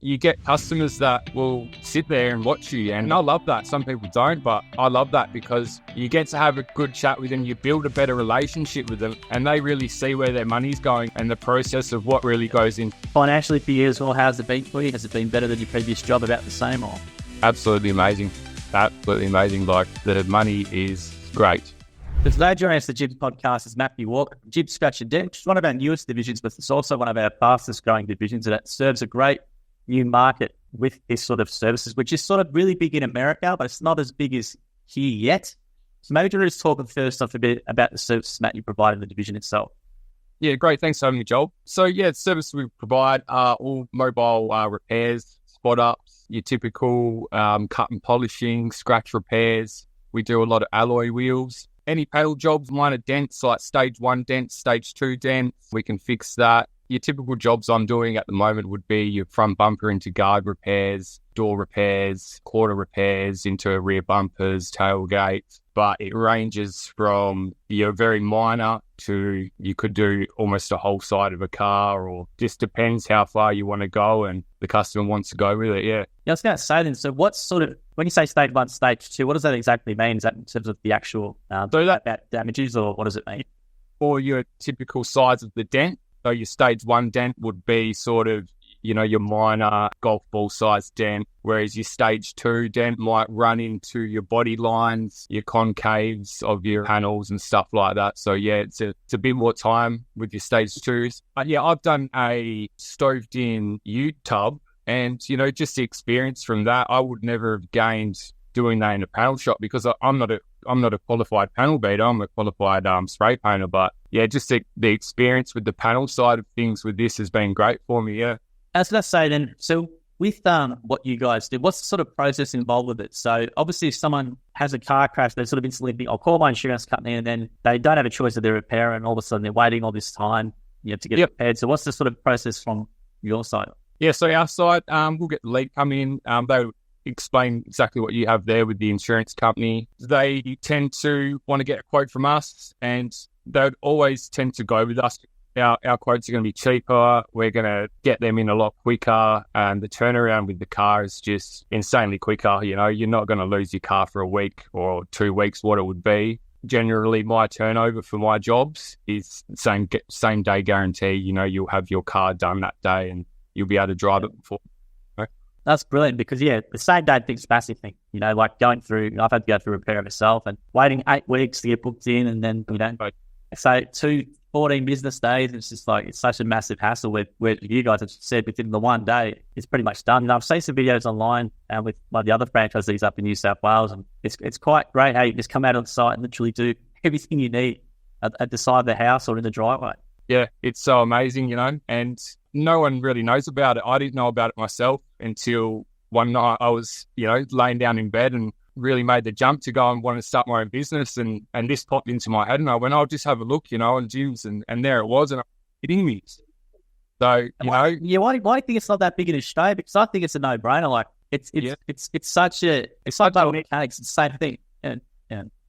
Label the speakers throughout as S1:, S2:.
S1: You get customers that will sit there and watch you, and I love that. Some people don't, but I love that because you get to have a good chat with them, you build a better relationship with them, and they really see where their money's going and the process of what really goes in.
S2: Financially for you as well, how's it been for you? Has it been better than your previous job, about the same, or?
S1: Absolutely amazing. Absolutely amazing. Like, the money is great.
S2: So today, joining us, the Jib's podcast is Matthew Walker. Jib's Scratch Dent, which is one of our newest divisions, but it's also one of our fastest growing divisions, and it serves a great new market with this sort of services, which is sort of really big in America, but it's not as big as here yet. So maybe you're just talking first off a bit about the services, Matt, you provide in the division itself.
S1: Yeah, great. Thanks for having me, Joel. So the service we provide are all mobile repairs, spot ups, your typical cut and polishing, scratch repairs. We do a lot of alloy wheels. Any panel jobs, minor dents like stage 1 dents, stage 2 dents, we can fix that. Your typical jobs I'm doing at the moment would be your front bumper into guard repairs, door repairs, quarter repairs into rear bumpers, tailgates. But it ranges from your very minor to you could do almost a whole side of a car, or just depends how far you want to go and the customer wants to go with it. Yeah.
S2: I was going to say then, so what sort of, when you say stage 1, stage 2, what does that exactly mean? Is that in terms of the actual about damages, or what does it mean?
S1: For your typical size of the dent. So your stage 1 dent would be sort of, your minor golf ball size dent, whereas your stage 2 dent might run into your body lines, your concaves of your panels and stuff like that. So it's a bit more time with your stage 2s. I've done a stoved in ute tub, and, just the experience from that, I would never have gained doing that in a panel shop, because I'm not a qualified panel beater. I'm a qualified spray painter, but just the experience with the panel side of things with this has been great for me. Yeah.
S2: As I say then, so with what you guys do, what's the sort of process involved with it? So obviously if someone has a car crash, they sort of instantly think, I'll call my insurance company, and then they don't have a choice of their repair, and all of a sudden they're waiting all this time to get repaired. So what's the sort of process from your side? Yeah,
S1: so our side, we'll get the lead come in. They explain exactly what you have there with the insurance company. They tend to want to get a quote from us, and they would always tend to go with us. Our quotes are going to be cheaper. We're going to get them in a lot quicker, and the turnaround with the car is just insanely quicker. You're not going to lose your car for a week or 2 weeks, what it would be. Generally, my turnover for my jobs is same day guarantee. You'll have your car done that day, and you'll be able to drive it before.
S2: That's brilliant, because the same day thing's a massive thing. Like going through, I've had to go through repair myself, and waiting 8 weeks to get booked in, and then so 14 business days. It's just like, it's such a massive hassle. Where you guys have said within the 1 day, it's pretty much done. And I've seen some videos online with one of the other franchisees up in New South Wales, and it's quite great how you just come out on site and literally do everything you need at the side of the house or in the driveway.
S1: Yeah, it's so amazing, and no one really knows about it. I didn't know about it myself until one night I was, laying down in bed and really made the jump to go and want to start my own business. And this popped into my head, and I went, I'll just have a look, on gyms. And there it was, and I'm hitting me. So,
S2: why do you think it's not that big in Australia? Because I think it's a no-brainer. Like, it's such like mechanics, it's the same thing.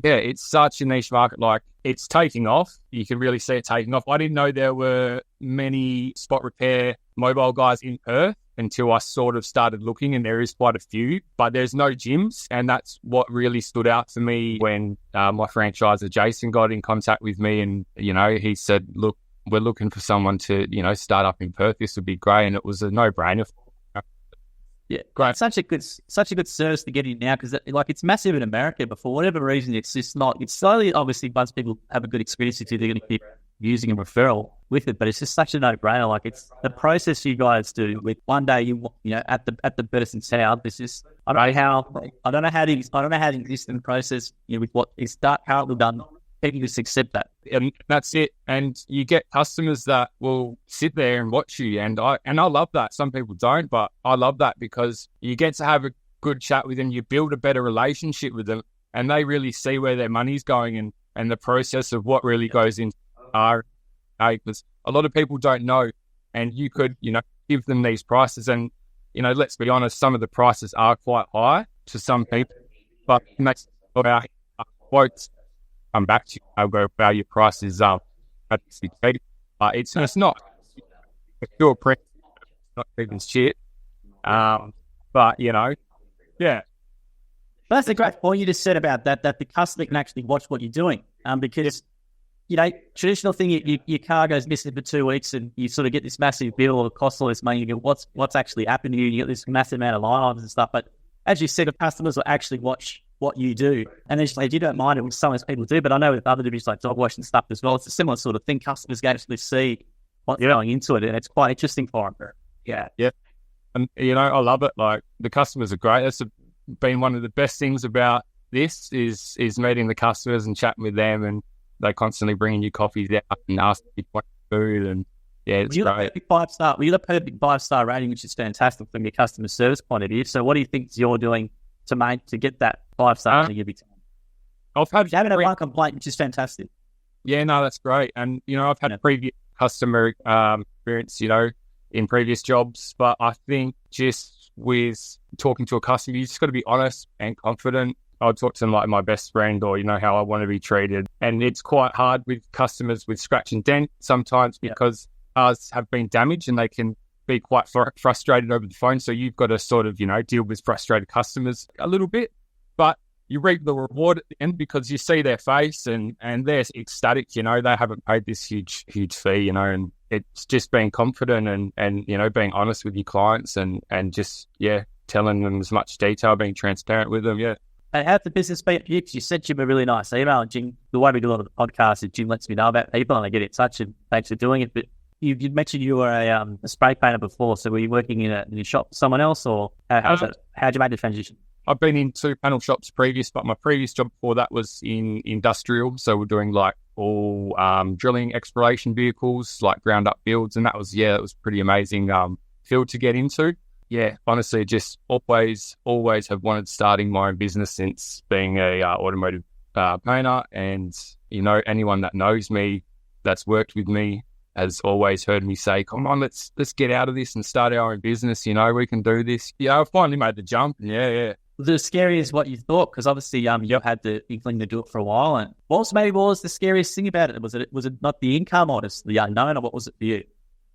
S1: Yeah, it's such a niche market. Like, it's taking off. You can really see it taking off. I didn't know there were many spot repair mobile guys in Perth until I sort of started looking, and there is quite a few, but there's no gyms. And that's what really stood out to me when my franchisor Jason got in contact with me, and, he said, look, we're looking for someone to, start up in Perth. This would be great. And it was a no-brainer.
S2: Yeah, great. It's such a good service to get in now, because it's massive in America, but for whatever reason, it's just not. It's slowly, obviously, once people have a good experience, they're going to keep using a referral with it. But it's just such a no-brainer. Like, it's the process you guys do with 1 day at the person's house. It's just I don't know how the existing process with what is currently done. People just accept that.
S1: And that's it. And you get customers that will sit there and watch you. And I love that. Some people don't, but I love that because you get to have a good chat with them. You build a better relationship with them, and they really see where their money's going and the process of what really goes into our, because a lot of people don't know, and you could, give them these prices. And, let's be honest, some of the prices are quite high to some people, but it makes our quotes come back to you. I'll go, value price is at 6 feet. It's not a pure print, not even shit. But, yeah.
S2: That's a great point you just said about that the customer can actually watch what you're doing. Because, traditional thing, your car goes missing for 2 weeks and you sort of get this massive bill or cost all this money. You go, what's actually happened to you? You get this massive amount of line items and stuff. But as you said, the customers will actually watch what you do. And then like, you don't mind it, which some of those people do. But I know with other divisions like dog wash and stuff as well, it's a similar sort of thing. Customers can actually see what's going into it. And it's quite interesting for them. Yeah.
S1: Yeah. And, I love it. Like, the customers are great. That's been one of the best things about this is meeting the customers and chatting with them, and they constantly bringing you coffees out and asking you for food, and it's great.
S2: Were you the perfect 5-star rating, which is fantastic from your customer service point of view. So what do you think you're doing to get that 5-star rating every time?
S1: You haven't
S2: had one complaint, which is fantastic.
S1: Yeah, no, that's great. And, I've had previous customer experience, in previous jobs, but I think just with talking to a customer, you just got to be honest and confident. I'll talk to them like my best friend, or how I want to be treated. And it's quite hard with customers with Scratch and Dent sometimes because ours have been damaged and they can be quite frustrated over the phone. So you've got to sort of, deal with frustrated customers a little bit, but you reap the reward at the end because you see their face and they're ecstatic, they haven't paid this huge fee, and it's just being confident and being honest with your clients and just, telling them as much detail, being transparent with them. Yeah.
S2: And how's the business been for you? Because you sent Jim a really nice email, and Jim, the way we do a lot of the podcasts is Jim lets me know about people and I get in touch, and thanks for doing it. But you mentioned you were a spray painter before, so were you working in a shop for someone else, or how'd you make the transition?
S1: I've been in 2 panel shops previous, but my previous job before that was in industrial. So we're doing like all drilling exploration vehicles, like ground up builds. And that was pretty amazing field to get into. Yeah, honestly, just always have wanted starting my own business since being a automotive painter. And, anyone that knows me, that's worked with me, has always heard me say, come on, let's get out of this and start our own business. We can do this. Yeah, I finally made the jump. Yeah.
S2: Was it as scary as what you thought? Because obviously you've had the inkling to do it for a while. And what was the scariest thing about it? Was it not the income or just the unknown, or what was it for you?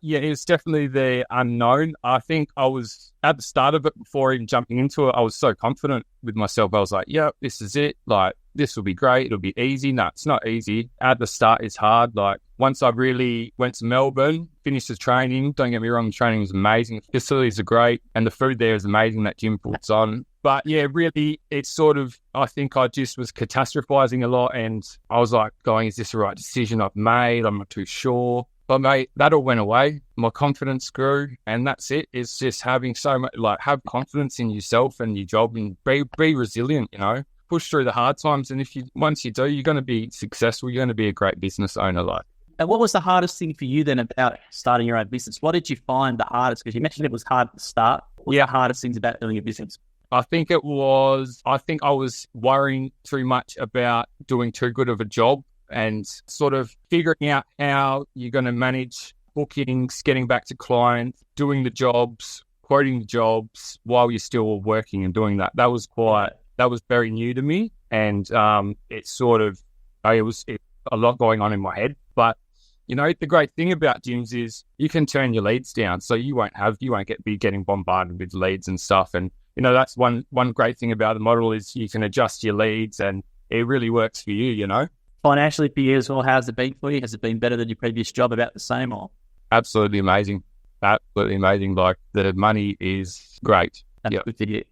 S1: Yeah, it was definitely the unknown. I think I was at the start of it, before even jumping into it, I was so confident with myself. I was like, yeah, this is it. Like, this will be great. It'll be easy. No, it's not easy. At the start, it's hard. Like, once I really went to Melbourne, finished the training, don't get me wrong, the training was amazing. The facilities are great and the food there is amazing that Jim puts on. But yeah, really, it's sort of, I think I just was catastrophizing a lot, and I was like going, is this the right decision I've made? I'm not too sure. But mate, that all went away. My confidence grew, and that's it. It's just having so much, have confidence in yourself and your job, and be resilient, push through the hard times. And once you do, you're going to be successful. You're going to be a great business owner.
S2: And what was the hardest thing for you then about starting your own business? What did you find the hardest? Because you mentioned it was hard to start. What were the hardest things about doing a business?
S1: I think I was worrying too much about doing too good of a job, and sort of figuring out how you're going to manage bookings, getting back to clients, doing the jobs, quoting the jobs while you're still working and doing that. That was very new to me. And it was a lot going on in my head. But, the great thing about gyms is you can turn your leads down. So you won't be getting bombarded with leads and stuff. And, that's one great thing about the model is you can adjust your leads, and it really works for you,
S2: Financially for you as well, how's it been for you? Has it been better than your previous job, about the same, or?
S1: Absolutely amazing. Absolutely amazing. Like, the money is great.
S2: That's good to hear.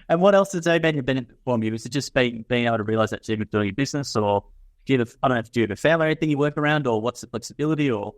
S2: And what else has it been a benefit for you? Is it just being able to realise that you're doing a business, or do you have a family or anything you work around, or what's the flexibility, or?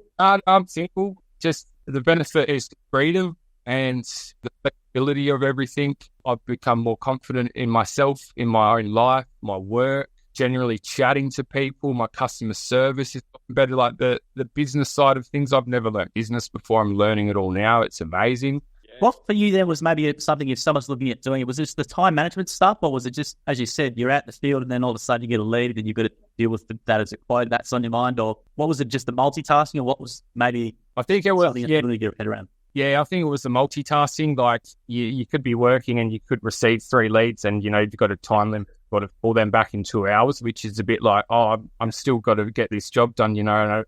S1: Simple. Just the benefit is freedom and the flexibility of everything. I've become more confident in myself, in my own life, my work, generally chatting to people. My customer service is better. Like the business side of things, I've never learned business before. I'm learning it all now. It's amazing.
S2: What for you then was maybe something, if someone's looking at doing it, was it just the time management stuff, or was it just, as you said, you're out in the field and then all of a sudden you get a lead and you've got to deal with that as a quote that's on your mind, or what was it, just the multitasking, or what was maybe
S1: I think it was
S2: something that really get your head around?
S1: Yeah, I think it was the multitasking. Like you could be working and you could receive 3 leads, and you've got a time limit, got to pull them back in 2 hours, which is a bit like, I'm still got to get this job done,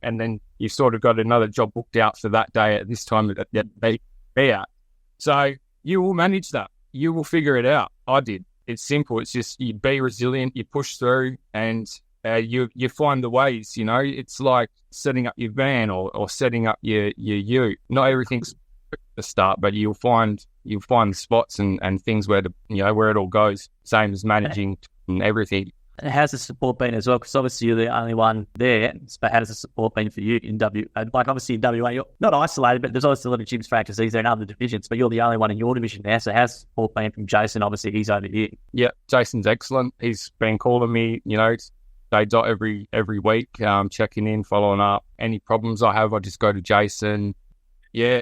S1: and then you've sort of got another job booked out for that day at this time that they be at. So you will manage that. You will figure it out. I did. It's simple. It's just you be resilient, you push through, and you find the ways. It's like setting up your van or setting up your ute. Not everything's at the start, but you'll find the spots and things where where it all goes. Same as managing and everything.
S2: And how's the support been as well? Because obviously you're the only one there. But how does the support been for you in like obviously in WA, you're not isolated, but there's obviously a lot of gyms franchisees there in other divisions, but you're the only one in your division now. So how's the support been from Jason? Obviously he's over here.
S1: Yeah, Jason's excellent. He's been calling me, day dot every week, checking in, following up. Any problems I have, I just go to Jason. Yeah,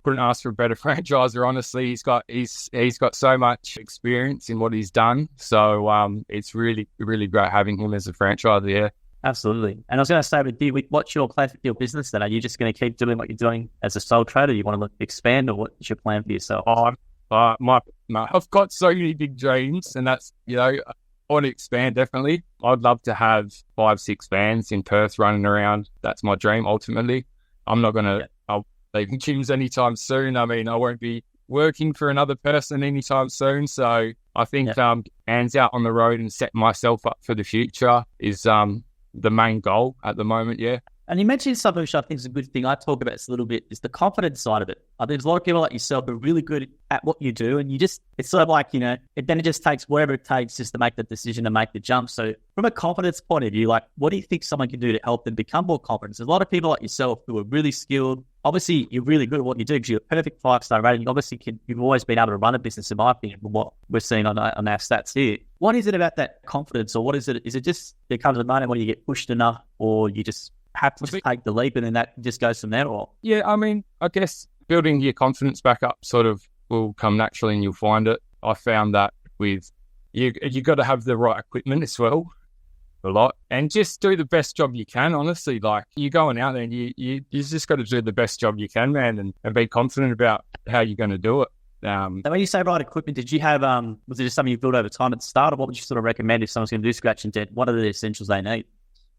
S1: couldn't ask for a better franchisor. Honestly, he's got so much experience in what he's done. So it's really, really great having him as a franchisor. Yeah,
S2: absolutely. And I was going to say with you, what's your plan for your business then? Are you just going to keep doing what you're doing as a sole trader? You want to expand, or what's your plan for yourself?
S1: I've got so many big dreams, and that's I want to expand definitely. I'd love to have 5-6 vans in Perth running around. That's my dream ultimately. I'm not going to leave gyms anytime soon. I mean, I won't be working for another person anytime soon. So I think hands out on the road and setting myself up for the future is the main goal at the moment. Yeah.
S2: And you mentioned something which I think is a good thing. I talk about this a little bit, is the confidence side of it. I think there's a lot of people like yourself who are really good at what you do, and it's sort of like, it just takes whatever it takes just to make the decision to make the jump. So from a confidence point of view, like, what do you think someone can do to help them become more confident? There's a lot of people like yourself who are really skilled. Obviously, you're really good at what you do because you're a perfect 5-star rating. You've always been able to run a business, in my opinion, from what we're seeing on our stats here. What is it about that confidence, or what is it? Is it just there comes a moment when you get pushed enough, or you just have to take the leap and then that just goes from there? Or
S1: yeah, I mean, I guess building your confidence back up sort of will come naturally and you'll find it. I found that with you got to have the right equipment as well, a lot, and just do the best job you can. Honestly, like, you're going out there and you just got to do the best job you can, man, and be confident about how you're going to do it.
S2: And when you say right equipment, did you have was it just something you built over time at the start, or what would you sort of recommend if someone's going to do Scratch and Dent? What are the essentials they need?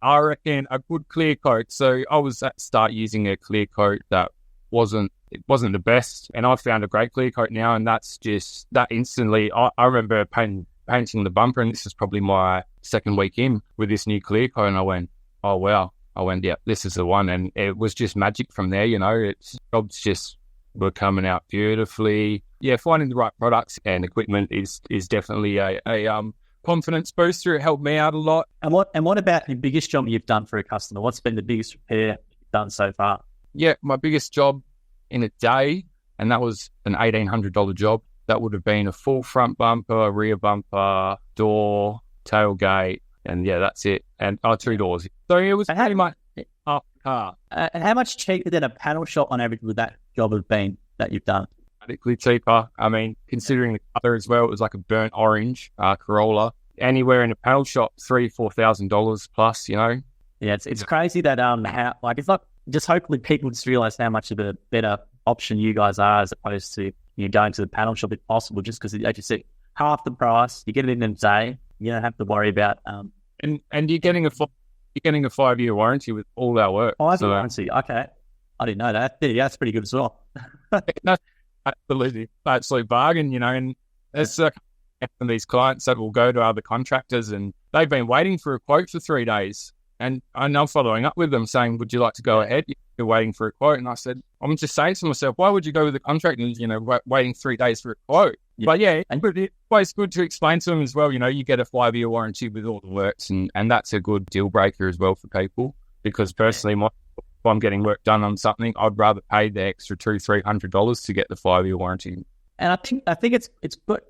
S1: I reckon a good clear coat. So I was at the start using a clear coat that wasn't the best, and I found a great clear coat now, and that's just that instantly. I remember painting the bumper, and this is probably my second week in with this new clear coat, and I went, oh wow. Yeah, this is the one, and it was just magic from there. It's jobs just were coming out beautifully. Yeah, finding the right products and equipment is definitely a confidence booster. It helped me out a lot.
S2: And what about the biggest job you've done for a customer? What's been the biggest repair you've done so far?
S1: Yeah, my biggest job in a day, and that was an $1,800 job. That would have been a full front bumper, rear bumper, door, tailgate, and yeah, that's it. And 2 doors. So it was pretty much half the car.
S2: And how much cheaper than a panel shop on average would that job have been that you've done?
S1: Radically cheaper. I mean, considering the colour as well, it was like a burnt orange Corolla. Anywhere in a panel shop, $3,000-$4,000 plus. Yeah,
S2: it's crazy that how, like, it's not just, hopefully people just realise how much of a better option you guys are as opposed to going to the panel shop if possible. Just because, as you said, half the price, you get it in a day. You don't have to worry about
S1: and you're getting a 5-year warranty with all our work.
S2: 5-year warranty, okay. I didn't know that. Yeah, that's pretty good as well.
S1: Absolutely, absolute bargain. And there's these clients that will go to other contractors, and they've been waiting for a quote for 3 days, and I'm following up with them saying, "Would you like to go ahead? You're waiting for a quote." And I said, "I'm just saying to myself, why would you go with the contractor and waiting 3 days for a quote?" Yeah. But yeah, it's always good to explain to them as well. You get a 5-year warranty with all the works, and that's a good deal breaker as well for people. Because personally, if I'm getting work done on something, I'd rather pay the extra $200-$300 to get the 5-year warranty.
S2: And I think it's good,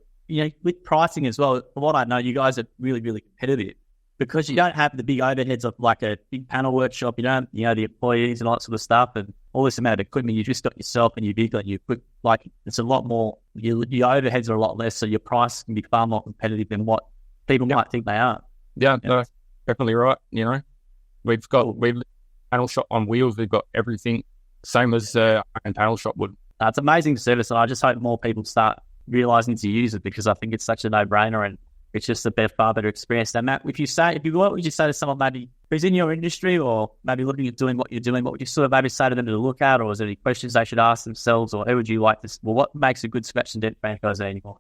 S2: with pricing as well. From what I know, you guys are really, really competitive because you don't have the big overheads of like a big panel workshop. You don't, the employees and all that sort of stuff, and all this amount of equipment. You just got yourself and your vehicle, and you put, like, it's a lot more. Your overheads are a lot less, so your price can be far more competitive than what people might think they are.
S1: Yeah, no, definitely right. We've panel shop on wheels. We've got everything same as a panel shop would.
S2: It's amazing service, and I just hope more people start realising to use it, because I think it's such a no-brainer, and it's just a far better experience. Now, Matt, what would you say to someone maybe who's in your industry or maybe looking at doing what you're doing, what would you sort of maybe say to them to look at, or is there any questions they should ask themselves, or who would you like to, well, what makes a good Scratch and Dent franchisee anymore?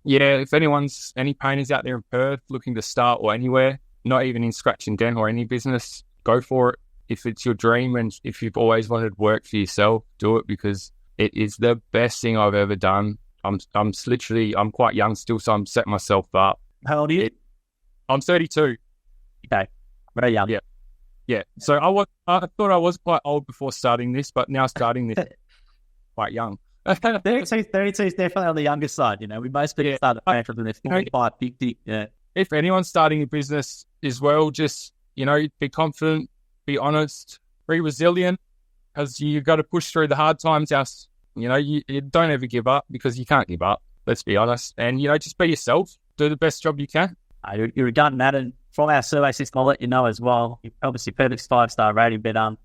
S1: Yeah, if any painters out there in Perth looking to start or anywhere, not even in Scratch and Dent or any business, go for it. If it's your dream and if you've always wanted work for yourself, do it, because it is the best thing I've ever done. I'm quite young still, so I'm setting myself up.
S2: How old are you?
S1: I'm 32.
S2: Okay, very young.
S1: Yeah. So I thought I was quite old before starting this, but now starting this, quite young.
S2: 32 is definitely on the younger side. You know, we most people start at financial when they're 45, 50. Yeah.
S1: If anyone's starting a business as well, just, be confident, be honest, be resilient, because you got to push through the hard times. You don't ever give up, because you can't give up. Let's be honest. And, just be yourself. Do the best job you can.
S2: You're a gun, Matt. And from our survey system, I'll let you know as well. Obviously, perfect 5-star rating, but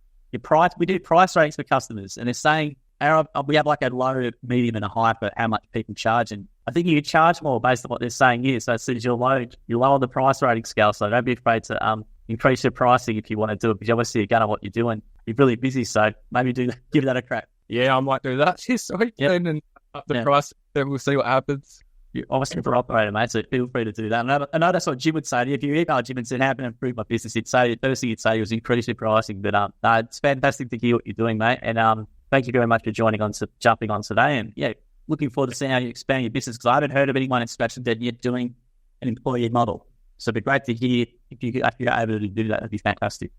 S2: we do price ratings for customers, and they're saying we have like a low, medium, and a high for how much people charge. And I think you can charge more based on what they're saying here. So as soon as you're lower the price rating scale. So don't be afraid to increase your pricing if you want to do it, because obviously you're going to what you're doing. You're really busy, so maybe give that a crack.
S1: Yeah, I might do that this weekend and up the price, then we'll see what happens.
S2: You're obviously for operator, mate, so feel free to do that. And I know that's what Jim would say to you. If you email Jim and said, how can I improve my business? The first thing he'd say was increase your pricing. But it's fantastic to hear what you're doing, mate. And thank you very much for jumping on today. And looking forward to seeing how you expand your business, because I haven't heard of anyone in Scratch and Dent yet doing an employee model. So it'd be great to hear if you're able to do that. That'd be fantastic.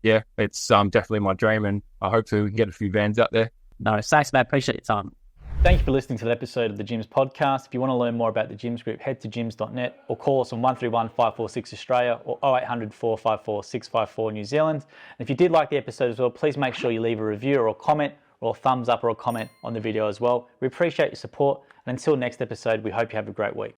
S1: Yeah, it's definitely my dream, and I hope we can get a few vans out there.
S2: No, thanks, Matt. Appreciate your time.
S3: Thank you for listening to the episode of the Gyms podcast. If you want to learn more about the Gyms Group, head to gyms.net or call us on 131 546 Australia or 0800 454 654 New Zealand. And if you did like the episode as well, please make sure you leave a review or a comment or a thumbs up or a comment on the video as well. We appreciate your support. And until next episode, we hope you have a great week.